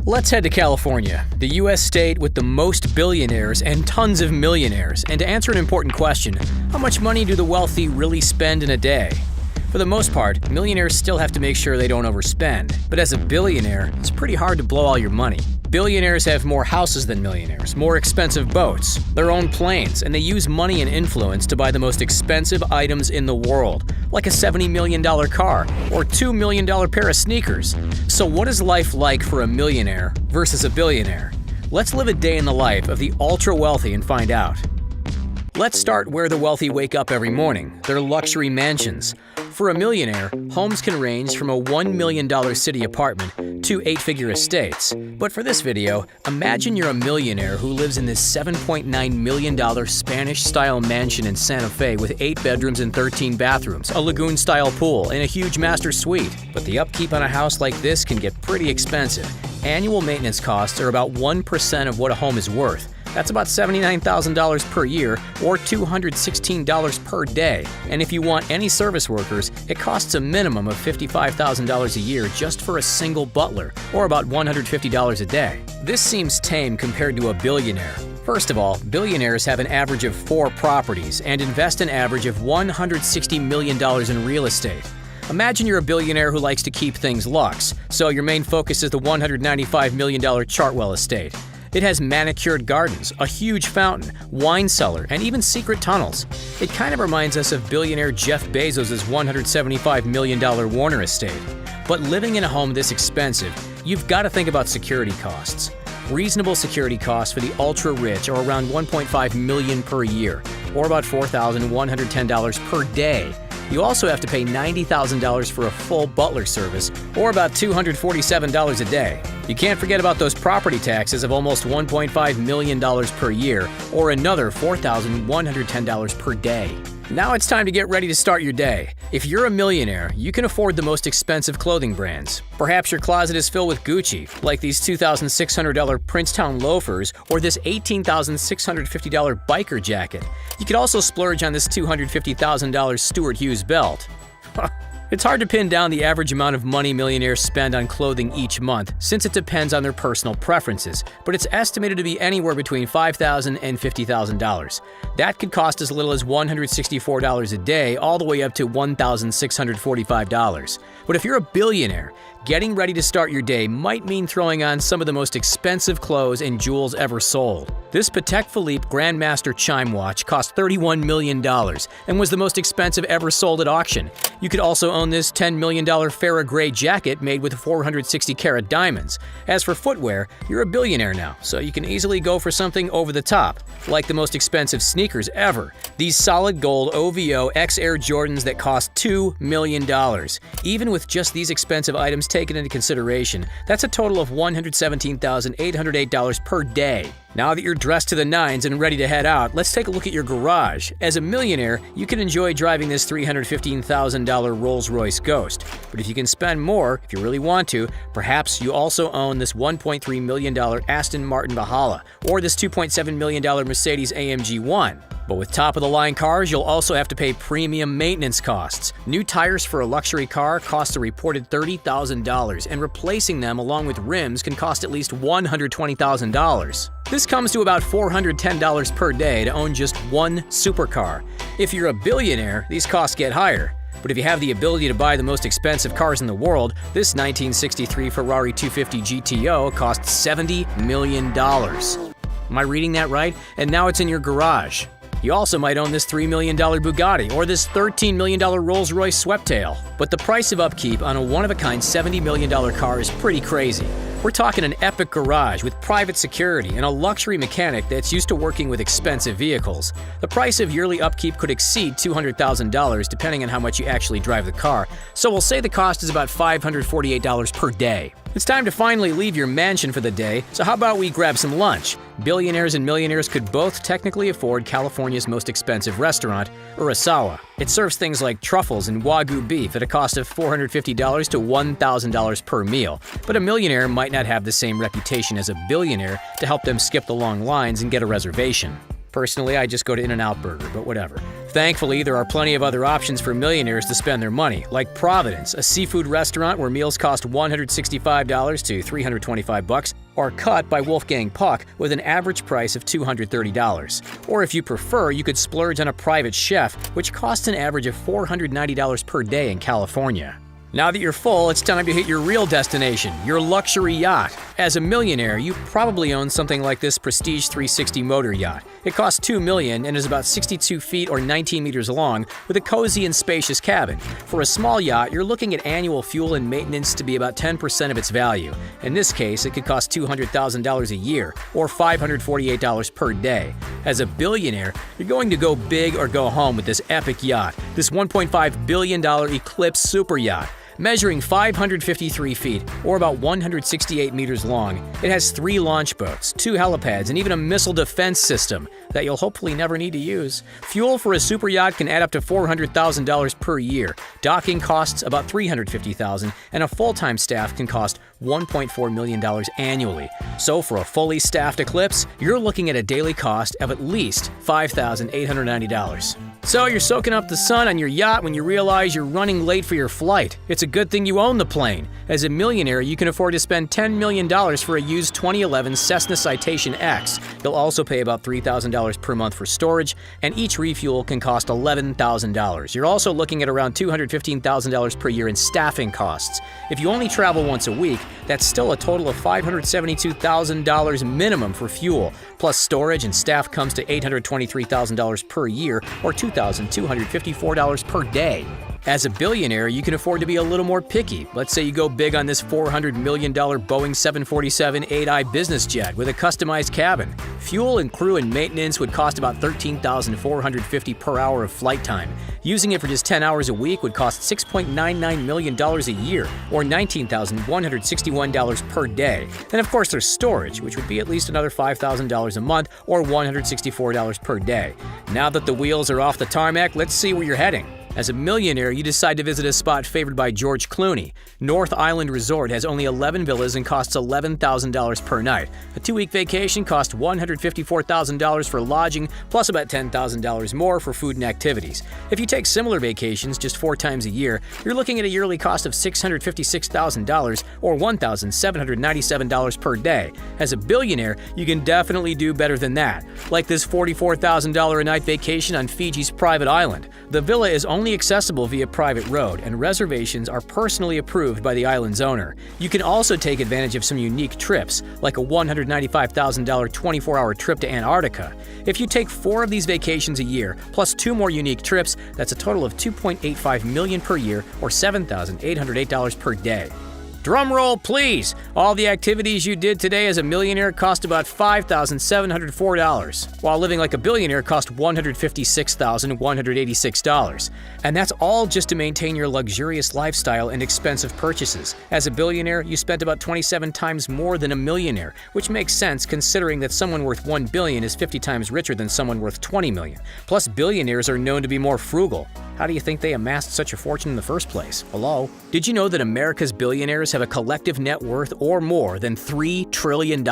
Let's head to California, the U.S. state with the most billionaires and tons of millionaires. And to answer an important question, how much money do the wealthy really spend in a day? For the most part, millionaires still have to make sure they don't overspend. But as a billionaire, it's pretty hard to blow all your money. Billionaires have more houses than millionaires, more expensive boats, their own planes, and they use money and influence to buy the most expensive items in the world, like a $70 million car or $2 million pair of sneakers. So what is life like for a millionaire versus a billionaire? Let's live a day in the life of the ultra-wealthy and find out. Let's start where the wealthy wake up every morning, their luxury mansions. For a millionaire, homes can range from a $1 million city apartment to 8-figure estates. But for this video, imagine you're a millionaire who lives in this $7.9 million Spanish-style mansion in Santa Fe with 8 bedrooms and 13 bathrooms, a lagoon-style pool, and a huge master suite. But the upkeep on a house like this can get pretty expensive. Annual maintenance costs are about 1% of what a home is worth. That's about $79,000 per year or $216 per day. And if you want any service workers, it costs a minimum of $55,000 a year just for a single butler, or about $150 a day. This seems tame compared to a billionaire. First of all, billionaires have an average of 4 properties and invest an average of $160 million in real estate. Imagine you're a billionaire who likes to keep things luxe, so your main focus is the $195 million Chartwell estate. It has manicured gardens, a huge fountain, wine cellar, and even secret tunnels. It kind of reminds us of billionaire Jeff Bezos' $175 million Warner estate. But living in a home this expensive, you've got to think about security costs. Reasonable security costs for the ultra-rich are around $1.5 million per year, or about $4,110 per day. You also have to pay $90,000 for a full butler service, or about $247 a day. You can't forget about those property taxes of almost $1.5 million per year, or another $4,110 per day. Now it's time to get ready to start your day. If you're a millionaire, you can afford the most expensive clothing brands. Perhaps your closet is filled with Gucci, like these $2,600 Princetown loafers or this $18,650 biker jacket. You could also splurge on this $250,000 Stuart Hughes belt. It's hard to pin down the average amount of money millionaires spend on clothing each month, since it depends on their personal preferences, but it's estimated to be anywhere between $5,000 and $50,000. That could cost as little as $164 a day, all the way up to $1,645. But if you're a billionaire, getting ready to start your day might mean throwing on some of the most expensive clothes and jewels ever sold. This Patek Philippe Grandmaster chime watch cost $31 million and was the most expensive ever sold at auction. You could also own this $10 million Farrah Gray jacket made with 460-carat diamonds. As for footwear, you're a billionaire now, so you can easily go for something over the top, like the most expensive sneakers ever. These solid gold OVO X Air Jordans that cost $2 million. Even with just these expensive items taken into consideration, that's a total of $117,808 per day. Now that you're dressed to the nines and ready to head out, let's take a look at your garage. As a millionaire, you can enjoy driving this $315,000 Rolls-Royce Ghost. But if you can spend more, if you really want to, perhaps you also own this $1.3 million Aston Martin Valhalla or this $2.7 million Mercedes AMG 1. But with top-of-the-line cars, you'll also have to pay premium maintenance costs. New tires for a luxury car cost a reported $30,000, and replacing them along with rims can cost at least $120,000. This comes to about $410 per day to own just one supercar. If you're a billionaire, these costs get higher. But if you have the ability to buy the most expensive cars in the world, this 1963 Ferrari 250 GTO costs $70 million. Am I reading that right? And now it's in your garage. You also might own this $3 million Bugatti or this $13 million Rolls-Royce Sweptail. But the price of upkeep on a one-of-a-kind $70 million car is pretty crazy. We're talking an epic garage with private security and a luxury mechanic that's used to working with expensive vehicles. The price of yearly upkeep could exceed $200,000 depending on how much you actually drive the car, so we'll say the cost is about $548 per day. It's time to finally leave your mansion for the day, so how about we grab some lunch? Billionaires and millionaires could both technically afford California's most expensive restaurant, Urasawa. It serves things like truffles and Wagyu beef at a cost of $450 to $1,000 per meal, but a millionaire might not have the same reputation as a billionaire to help them skip the long lines and get a reservation. Personally, I just go to In-N-Out Burger, but whatever. Thankfully, there are plenty of other options for millionaires to spend their money, like Providence, a seafood restaurant where meals cost $165 to $325, or Cut by Wolfgang Puck with an average price of $230. Or if you prefer, you could splurge on a private chef, which costs an average of $490 per day in California. Now that you're full, it's time to hit your real destination, your luxury yacht. As a millionaire, you probably own something like this Prestige 360 motor yacht. It costs $2 million and is about 62 feet or 19 meters long with a cozy and spacious cabin. For a small yacht, you're looking at annual fuel and maintenance to be about 10% of its value. In this case, it could cost $200,000 a year or $548 per day. As a billionaire, you're going to go big or go home with this epic yacht, this $1.5 billion Eclipse super yacht. Measuring 553 feet, or about 168 meters long, it has 3 launch boats, 2 helipads, and even a missile defense system that you'll hopefully never need to use. Fuel for a super yacht can add up to $400,000 per year. Docking costs about $350,000, and a full-time staff can cost $1.4 million annually. So for a fully staffed Eclipse, you're looking at a daily cost of at least $5,890. So you're soaking up the sun on your yacht when you realize you're running late for your flight. It's a good thing you own the plane. As a millionaire, you can afford to spend $10 million for a used 2011 Cessna Citation X. You'll also pay about $3,000 per month for storage, and each refuel can cost $11,000. You're also looking at around $215,000 per year in staffing costs. If you only travel once a week, that's still a total of $572,000 minimum for fuel. Plus storage and staff comes to $823,000 per year, or $2,254 per day. As a billionaire, you can afford to be a little more picky. Let's say you go big on this $400 million Boeing 747-8i business jet with a customized cabin. Fuel and crew and maintenance would cost about $13,450 per hour of flight time. Using it for just 10 hours a week would cost $6.99 million a year, or $19,161 per day. And of course, there's storage, which would be at least another $5,000 a month, or $164 per day. Now that the wheels are off the tarmac, let's see where you're heading. As a millionaire, you decide to visit a spot favored by George Clooney. North Island Resort has only 11 villas and costs $11,000 per night. A 2-week vacation costs $154,000 for lodging, plus about $10,000 more for food and activities. If you take similar vacations just 4 times a year, you're looking at a yearly cost of $656,000 or $1,797 per day. As a billionaire, you can definitely do better than that, like this $44,000 a night vacation on Fiji's private island. The villa is only accessible via private road, and reservations are personally approved by the island's owner. You can also take advantage of some unique trips, like a $195,000 24-hour trip to Antarctica. If you take 4 of these vacations a year, plus 2 more unique trips, that's a total of $2.85 million per year, or $7,808 per day. Drum roll, please! All the activities you did today as a millionaire cost about $5,704, while living like a billionaire cost $156,186. And that's all just to maintain your luxurious lifestyle and expensive purchases. As a billionaire, you spent about 27 times more than a millionaire, which makes sense considering that someone worth $1 billion is 50 times richer than someone worth $20 million. Plus, billionaires are known to be more frugal. How do you think they amassed such a fortune in the first place? Hello? Did you know that America's billionaires have a collective net worth or more than $3 trillion?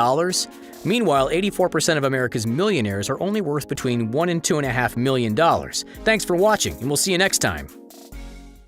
Meanwhile, 84% of America's millionaires are only worth between $1 and $2.5 million. Thanks for watching, and we'll see you next time.